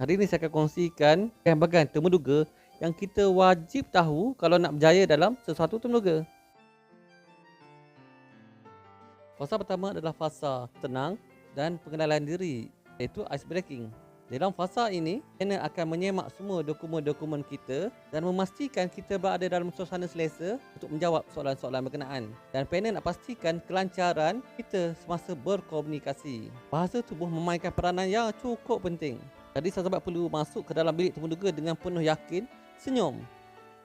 Hari ini saya akan kongsikan bahagian temuduga yang kita wajib tahu kalau nak berjaya dalam sesuatu temuduga. Fasa pertama adalah fasa tenang dan pengenalan diri, iaitu ice breaking. Dalam fasa ini, panel akan menyemak semua dokumen-dokumen kita dan memastikan kita berada dalam suasana selesa untuk menjawab soalan-soalan berkenaan. Dan panel nak pastikan kelancaran kita semasa berkomunikasi. Bahasa tubuh memainkan peranan yang cukup penting. Jadi sahabat perlu masuk ke dalam bilik temuduga dengan penuh yakin, senyum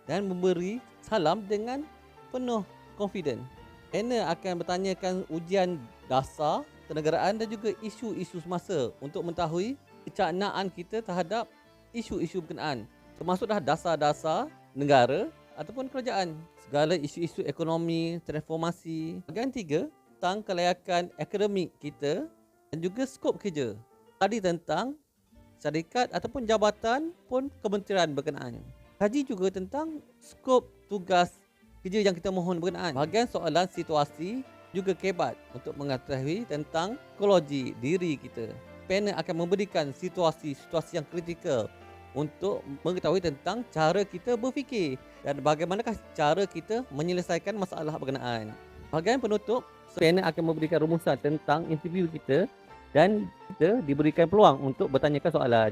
dan memberi salam dengan penuh confident. Panel akan bertanyakan ujian dasar, kenegaraan dan juga isu-isu semasa untuk mengetahui kecaknaan kita terhadap isu-isu berkenaan. Termasuklah dasar-dasar negara ataupun kerajaan. Segala isu-isu ekonomi, transformasi. Bahagian 3 tentang kelayakan akademik kita dan juga skop kerja. Tadi tentang syarikat ataupun jabatan pun kementerian berkenaan. Kaji juga tentang skop tugas kerja yang kita mohon berkenaan. Bahagian soalan situasi juga kebat untuk mengetahui tentang psikologi diri kita. Panel akan memberikan situasi-situasi yang kritikal untuk mengetahui tentang cara kita berfikir dan bagaimanakah cara kita menyelesaikan masalah berkenaan. Bahagian penutup, panel akan memberikan rumusan tentang interview kita dan kita diberikan peluang untuk bertanyakan soalan.